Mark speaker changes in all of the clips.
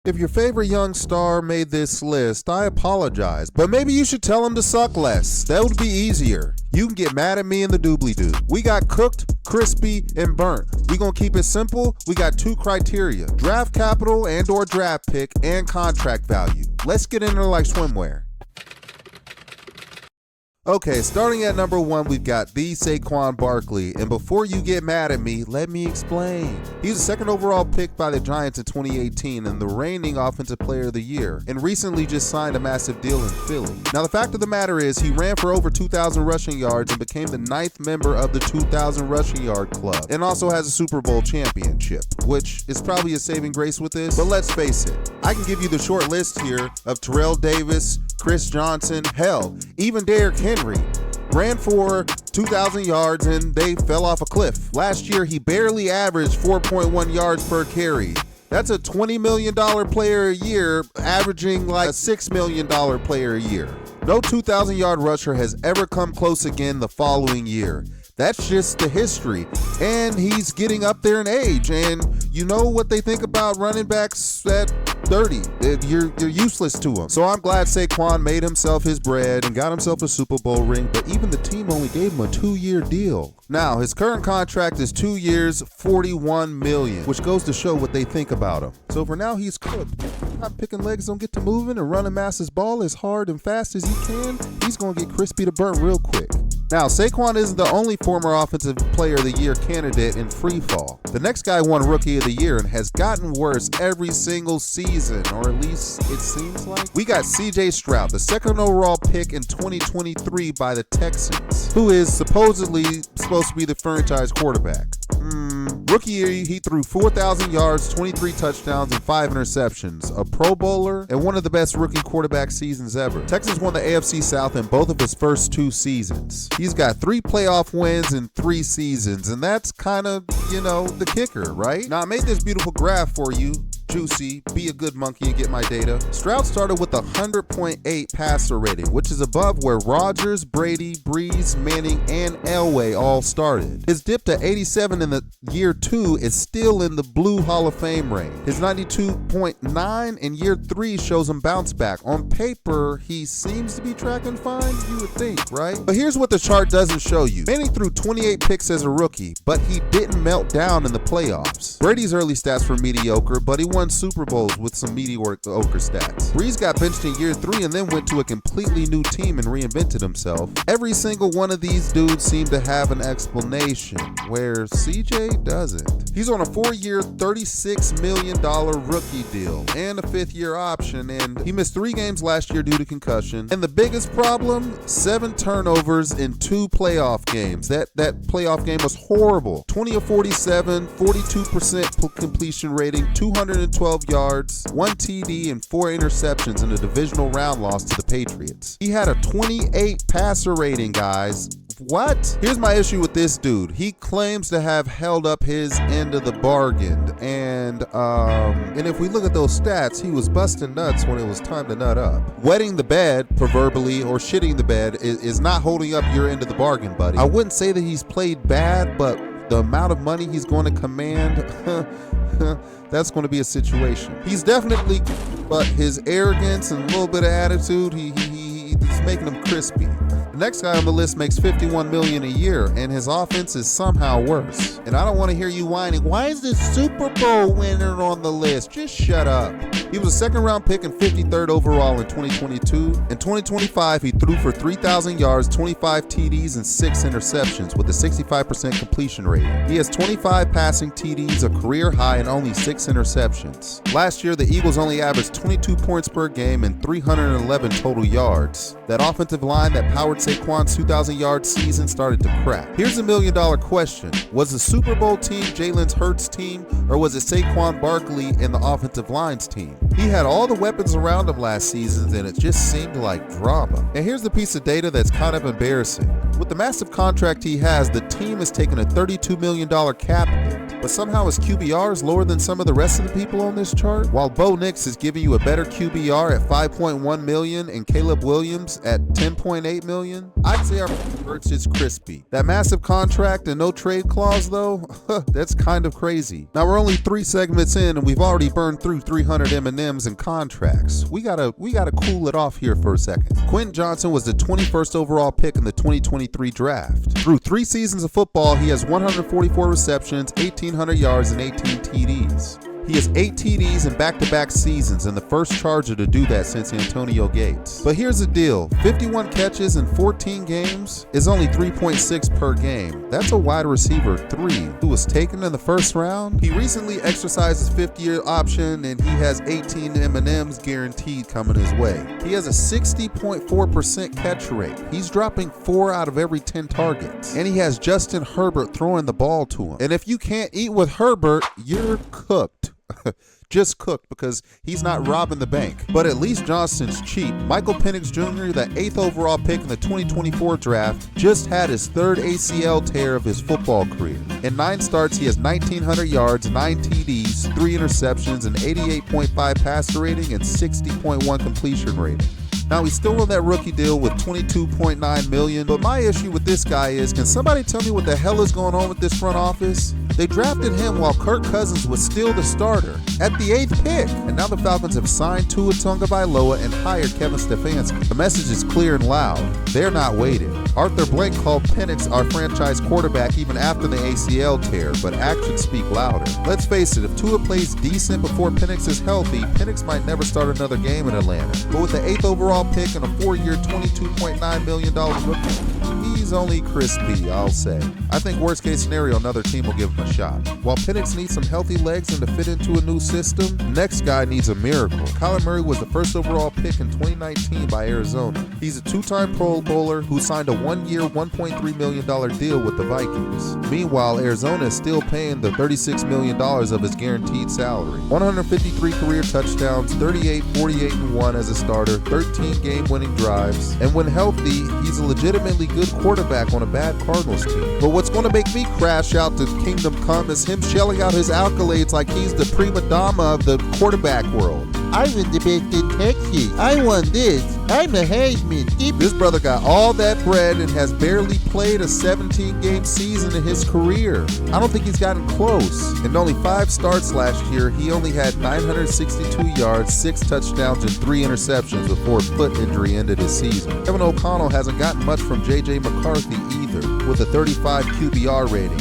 Speaker 1: If your favorite young star made this list, I apologize, but maybe you should tell him to suck less. That would be easier. You can get mad at me and the doobly-doo. We got cooked, crispy, and burnt. We gonna keep it simple. We got 2 criteria: draft capital and/or draft pick, and contract value. Let's get into like swimwear. Okay, starting at number 1, we've got the Saquon Barkley. And before you get mad at me, let me explain. He's the 2nd overall pick by the Giants in 2018 and the reigning Offensive Player of the Year, and recently just signed a massive deal in Philly. Now, the fact of the matter is he ran for over 2,000 rushing yards and became the 9th member of the 2,000 rushing yard club, and also has a Super Bowl championship, which is probably a saving grace with this, but let's face it. I can give you the short list here of Terrell Davis, Chris Johnson, hell, even Derrick Henry ran for 2,000 yards and they fell off a cliff. Last year, he barely averaged 4.1 yards per carry. That's a $20 million player a year, averaging like a $6 million player a year. No 2,000-yard rusher has ever come close again the following year. That's just the history. And he's getting up there in age. And you know what they think about running backs at 30. You're useless to him. So I'm glad Saquon made himself his bread and got himself a Super Bowl ring, but even the team only gave him a 2-year deal. Now, his current contract is 2 years, $41 million, which goes to show what they think about him. So for now, he's cooked. Not picking legs, don't get to moving and running Mass's ball as hard and fast as he can. He's going to get crispy to burnt real quick. Now, Saquon isn't the only former Offensive Player of the Year candidate in free fall. The next guy won Rookie of the Year and has gotten worse every single season, or at least it seems like. We got CJ Stroud, the 2nd overall pick in 2023 by the Texans, who is supposedly supposed to be the franchise quarterback. Rookie year, he threw 4,000 yards, 23 touchdowns, and 5 interceptions. A Pro Bowler and one of the best rookie quarterback seasons ever. Texans won the AFC South in both of his first 2 seasons. He's got 3 playoff wins in 3 seasons, and that's kind of, the kicker, right? Now, I made this beautiful graph for you. Juicy, be a good monkey and get my data. Stroud started with a 100.8 passer rating, which is above where Rodgers, Brady, Breeze, Manning, and Elway all started. His dip to 87 in the year 2 is still in the Blue Hall of Fame range. His 92.9 in year 3 shows him bounce back. On paper, he seems to be tracking fine, you would think, right? But here's what the chart doesn't show you. Manning threw 28 picks as a rookie, but he didn't melt down in the playoffs. Brady's early stats were mediocre, but he won Super Bowls with some mediocre stats. Breeze got benched in year 3 and then went to a completely new team and reinvented himself. Every single one of these dudes seem to have an explanation, where CJ doesn't. He's on a 4-year, $36 million rookie deal and a 5th-year option, and he missed 3 games last year due to concussion. And the biggest problem, 7 turnovers in 2 playoff games. That playoff game was horrible. 20 of 47, 42% completion rating, 212 yards, 1 TD, and 4 interceptions in a divisional round loss to the Patriots. He had a 28 passer rating, guys. What? Here's my issue with this dude. He claims to have held up his end of the bargain, and if we look at those stats, he was busting nuts when it was time to nut up. Wetting the bed, proverbially, or shitting the bed is not holding up your end of the bargain, buddy. I wouldn't say that he's played bad, but the amount of money he's going to command, that's going to be a situation. He's definitely, but his arrogance and a little bit of attitude, he's making him crispy. The next guy on the list makes $51 million a year, and his offense is somehow worse. And I don't want to hear you whining, why is this Super Bowl winner on the list? Just shut up. He was a 2nd-round pick and 53rd overall in 2022. In 2025, he threw for 3,000 yards, 25 TDs, and 6 interceptions with a 65% completion rating. He has 25 passing TDs, a career high, and only 6 interceptions. Last year, the Eagles only averaged 22 points per game and 311 total yards. That offensive line that powered Saquon's 2,000-yard season started to crack. Here's a $1 million question. Was the Super Bowl team Jalen Hurts' team, or was it Saquon Barkley and the offensive line's team? He had all the weapons around him last season, and it just seemed like drama. And here's the piece of data that's kind of embarrassing. With the massive contract he has, the team has taken a $32 million cap hit. but somehow his QBR is lower than some of the rest of the people on this chart? While Bo Nix is giving you a better QBR at $5.1 million and Caleb Williams at $10.8 million, I'd say our Hurts is crispy. That massive contract and no trade clause though, that's kind of crazy. Now we're only 3 segments in and we've already burned through 300 M&Ms and contracts. We gotta cool it off here for a second. Quentin Johnston was the 21st overall pick in the 2023 draft. Through 3 seasons of football, he has 144 receptions, 1,800 yards, and 18 TDs. He has 8 TDs in back-to-back seasons and the first Charger to do that since Antonio Gates. But here's the deal, 51 catches in 14 games is only 3.6 per game. That's a wide receiver 3 who was taken in the first round. He recently exercised his 5th-year option and he has 18 M&Ms guaranteed coming his way. He has a 60.4% catch rate. He's dropping 4 out of every 10 targets. And he has Justin Herbert throwing the ball to him. And if you can't eat with Herbert, you're cooked. Just cooked because he's not robbing the bank. But at least Johnston's cheap. Michael Penix Jr., the 8th overall pick in the 2024 draft, just had his 3rd ACL tear of his football career. In 9 starts, he has 1,900 yards, 9 TDs, 3 interceptions, an 88.5 passer rating, and 60.1 completion rating. Now, he's still on that rookie deal with $22.9 million, but my issue with this guy is, can somebody tell me what the hell is going on with this front office? They drafted him while Kirk Cousins was still the starter at the 8th pick, and now the Falcons have signed Tua Tagovailoa and hired Kevin Stefanski. The message is clear and loud. They're not waiting. Arthur Blank called Penix our franchise quarterback even after the ACL tear, but actions speak louder. Let's face it, if Tua plays decent before Penix is healthy, Penix might never start another game in Atlanta. But with the 8th overall pick and a 4-year, $22.9 million rookie, he's only crispy, I'll say. I think worst case scenario, another team will give him a shot. While Penix needs some healthy legs and to fit into a new system, the next guy needs a miracle. Kyler Murray was the 1st overall pick in 2019 by Arizona. He's a 2-time Pro Bowler who signed a 1-year, $1.3 million deal with the Vikings. Meanwhile, Arizona is still paying the $36 million of his guaranteed salary. 153 career touchdowns, 38, 48, and 1 as a starter, 13 game-winning drives, and when healthy, he's a legitimately good quarterback on a bad Cardinals team. But what's going to make me crash out to Kingdom Come is him shelling out his accolades like he's the prima donna of the quarterback world. I win the best in Texas. I won this. I'm a Heisman. This brother got all that bread and has barely played a 17-game season in his career. I don't think he's gotten close. In only 5 starts last year, he only had 962 yards, 6 touchdowns, and 3 interceptions before a foot injury ended his season. Kevin O'Connell hasn't gotten much from J.J. McCarthy either, with a 35 QBR rating.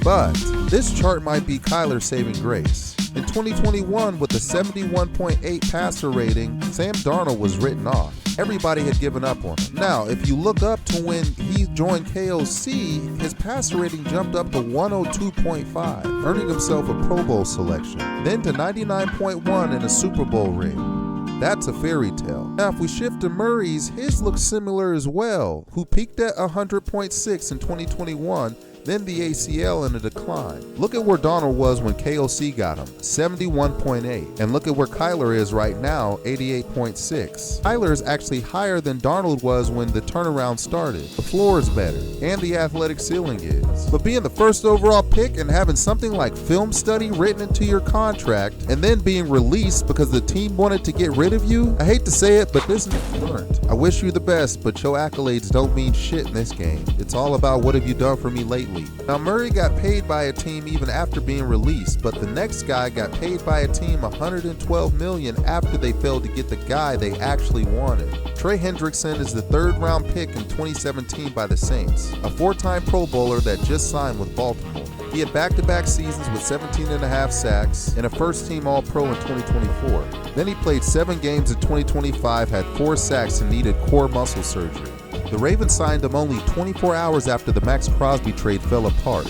Speaker 1: But this chart might be Kyler's saving grace. In 2021, with a 71.8 passer rating, Sam Darnold was written off. Everybody had given up on him. Now, if you look up to when he joined KOC, his passer rating jumped up to 102.5, earning himself a Pro Bowl selection, then to 99.1 and a Super Bowl ring. That's a fairy tale. Now, if we shift to Murray's, his looks similar as well, who peaked at 100.6 in 2021, then the ACL in a decline. Look at where Donald was when KOC got him, 71.8. And look at where Kyler is right now, 88.6. Kyler is actually higher than Darnold was when the turnaround started. The floor is better, and the athletic ceiling is. But being the 1st overall pick and having something like film study written into your contract, and then being released because the team wanted to get rid of you, I hate to say it, but this is burnt. I wish you the best, but your accolades don't mean shit in this game. It's all about what have you done for me lately. Now, Murray got paid by a team even after being released, but the next guy got paid by a team $112 million after they failed to get the guy they actually wanted. Trey Hendrickson is the 3rd round pick in 2017 by the Saints, a 4-time Pro Bowler that just signed with Baltimore. He had back-to-back seasons with 17.5 sacks and a first-team All-Pro in 2024. Then he played 7 games in 2025, had 4 sacks, and needed core muscle surgery. The Ravens signed him only 24 hours after the Max Crosby trade fell apart,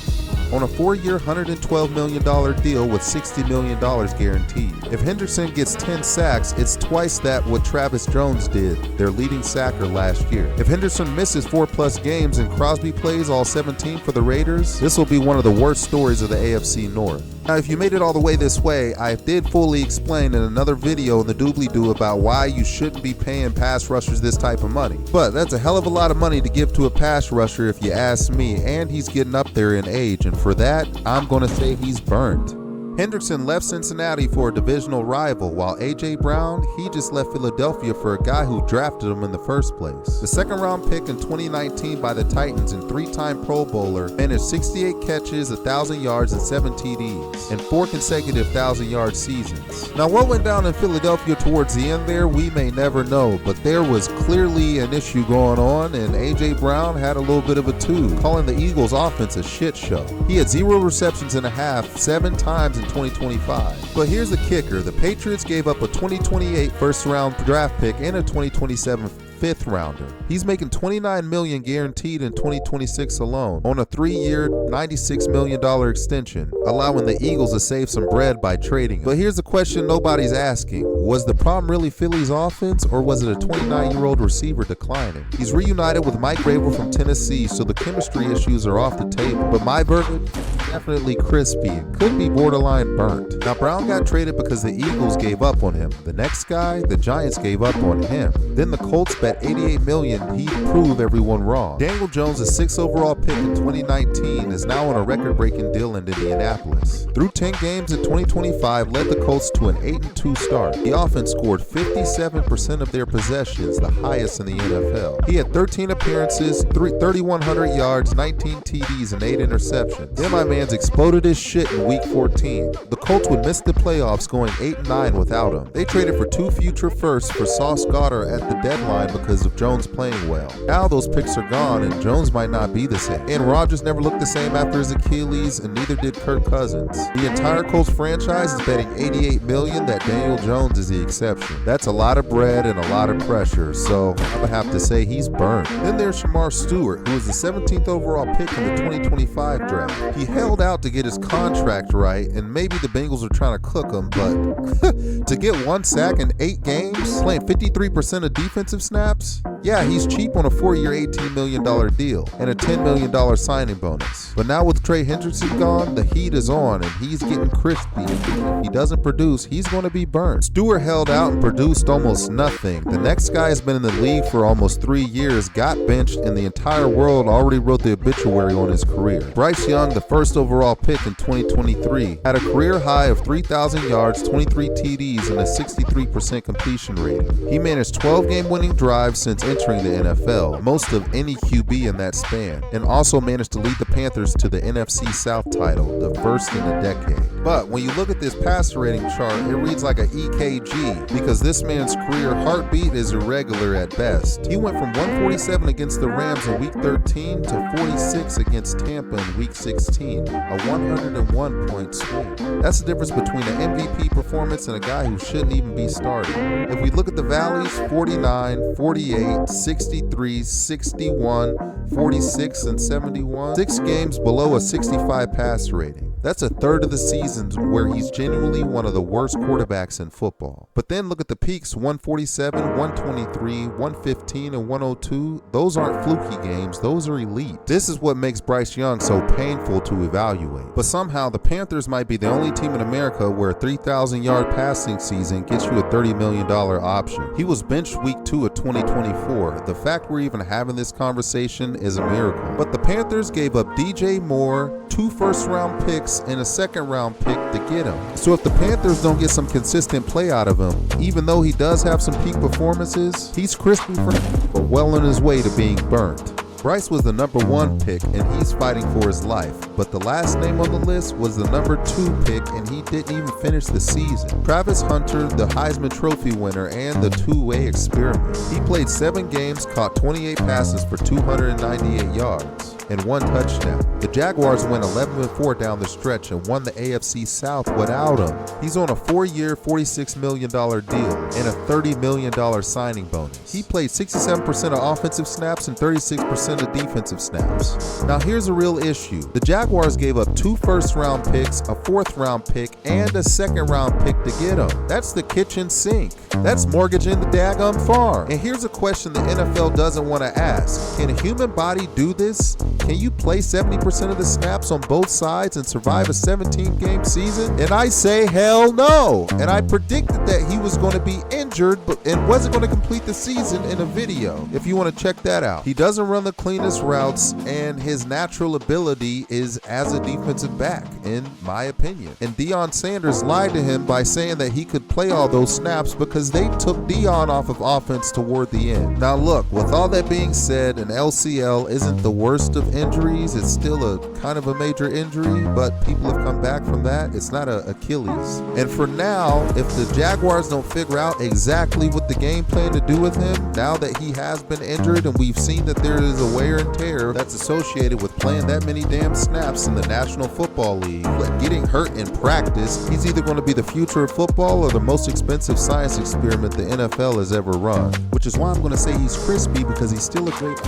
Speaker 1: on a 4-year, $112 million deal with $60 million guaranteed. If Hendrickson gets 10 sacks, it's twice that what Travis Jones did, their leading sacker last year. If Henderson misses 4+ games and Crosby plays all 17 for the Raiders, this will be one of the worst stories of the AFC North. Now, if you made it all the way this way, I did fully explain in another video in the doobly-doo about why you shouldn't be paying pass rushers this type of money. But that's a hell of a lot of money to give to a pass rusher if you ask me, and he's getting up there in age, and for that, I'm going to say he's burnt. Hendrickson left Cincinnati for a divisional rival, while A.J. Brown, he just left Philadelphia for a guy who drafted him in the first place. The second-round pick in 2019 by the Titans and three-time Pro Bowler managed 68 catches, 1,000 yards, and 7 TDs, and 4 consecutive 1,000-yard seasons. Now, what went down in Philadelphia towards the end there, we may never know, but there was clearly an issue going on, and A.J. Brown had a little bit of a too, calling the Eagles' offense a shit show. He had 0 receptions and a half, 7 times in 2025. But here's the kicker. The Patriots gave up a 2028 first-round draft pick and a 2027 fifth rounder. He's making $29 million guaranteed in 2026 alone on a 3-year, $96 million extension, allowing the Eagles to save some bread by trading him. But here's the question nobody's asking. Was the problem really Philly's offense, or was it a 29-year-old receiver declining? He's reunited with Mike Vrabel from Tennessee, so the chemistry issues are off the table. But my verdict, definitely crispy and could be borderline burnt. Now, Brown got traded because the Eagles gave up on him. The next guy, the Giants gave up on him. Then the Colts bet $88 million he'd prove everyone wrong. Daniel Jones, a 6th overall pick in 2019, is now on a record-breaking deal in Indianapolis. Through 10 games in 2025, led the Colts to an 8-2 start. The offense scored 57% of their possessions, the highest in the NFL. He had 13 appearances, 3,100 yards, 19 TDs, and 8 interceptions. Then my man's exploded his shit in Week 14. The Colts would miss the playoffs going 8-9 without him. They traded for 2 future firsts for Sauce Gardner at the deadline because of Jones playing well. Now those picks are gone and Jones might not be the same. And Rodgers never looked the same after his Achilles, and neither did Kirk Cousins. The entire Colts franchise is betting $88 million that Daniel Jones is the exception. That's a lot of bread and a lot of pressure, so I'm gonna have to say he's burned. Then there's Shemar Stewart, who was the 17th overall pick in the 2025 draft. He held out to get his contract right, and maybe the Bengals are trying to cook him, but to get 1 sack in 8 games, playing 53% of defensive snaps, yeah, he's cheap on a 4-year, $18 million deal and a $10 million signing bonus. But now with Trey Hendrickson gone, the heat is on and he's getting crispy. If he doesn't produce, he's going to be burned. Stewart held out and produced almost nothing. The next guy has been in the league for almost 3 years, got benched, and the entire world already wrote the obituary on his career. Bryce Young, the 1st overall pick in 2023, had a career high of 3,000 yards, 23 TDs, and a 63% completion rating. He managed 12 game-winning drives since entering the NFL, most of any QB in that span, and also managed to lead the Panthers to the NFC South title, the first in a decade. But when you look at this passer rating chart, it reads like an EKG because this man's career heartbeat is irregular at best. He went from 147 against the Rams in Week 13 to 46 against Tampa in Week 16, a 101-point swing. That's the difference between an MVP performance and a guy who shouldn't even be starting. If we look at the valleys, 49, 48, 63, 61, 46, and 71, 6 games below a 65 passer rating. That's a third of the seasons where he's genuinely one of the worst quarterbacks in football. But then look at the peaks, 147, 123, 115, and 102. Those aren't fluky games, those are elite. This is what makes Bryce Young so painful to evaluate. But somehow the Panthers might be the only team in America where a 3,000-yard passing season gets you a $30 million option. He was benched Week 2 of 2024. The fact we're even having this conversation is a miracle. But the Panthers gave up DJ Moore, 2 first-round picks, and a second-round pick to get him. So if the Panthers don't get some consistent play out of him, even though he does have some peak performances, he's crispy for him, but well on his way to being burnt. Bryce was the number 1 pick and he's fighting for his life, but the last name on the list was the number 2 pick and he didn't even finish the season. Travis Hunter, the Heisman Trophy winner and the two-way experiment. He played 7 games, caught 28 passes for 298 yards and 1 touchdown. The Jaguars went 11-4 down the stretch and won the AFC South without him. He's on a 4-year, $46 million deal and a $30 million signing bonus. He played 67% of offensive snaps and 36% of defensive snaps. Now here's a real issue. The Jaguars gave up 2 first-round picks, a 4th-round pick, and a 2nd-round pick to get him. That's the kitchen sink. That's mortgaging the daggum farm. And here's a question the NFL doesn't want to ask. Can a human body do this? Can you play 70% of the snaps on both sides and survive a 17-game season? And I say hell no. And I predicted that he was going to be injured and wasn't going to complete the season in a video, if you want to check that out. He doesn't run the cleanest routes, and his natural ability is as a defensive back, in my opinion. And Deion Sanders lied to him by saying that he could play all those snaps because they took Deion off of offense toward the end. Now look, with all that being said, an LCL isn't the worst of injuries. It's still a kind of a major injury, but people have come back from that. It's not an Achilles. And for now, if the Jaguars don't figure out exactly what the game plan to do with him, now that he has been injured and we've seen that there is a wear and tear that's associated with playing that many damn snaps in the National Football League, like getting hurt in practice, he's either going to be the future of football or the most expensive science experiment the NFL has ever run. Which is why I'm going to say he's crispy, because he's still a great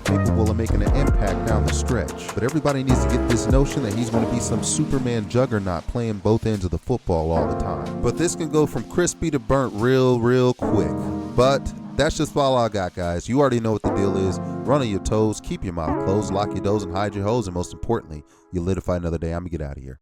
Speaker 1: capable of making an impact down the stretch. But everybody needs to get this notion that he's going to be some Superman juggernaut playing both ends of the football all the time. But this can go from crispy to burnt real quick. But that's just all I got, guys. You already know what the deal is. Run on your toes, keep your mouth closed, lock your doors, and hide your hoes. And most importantly, you live to fight another day. I'm going to get out of here.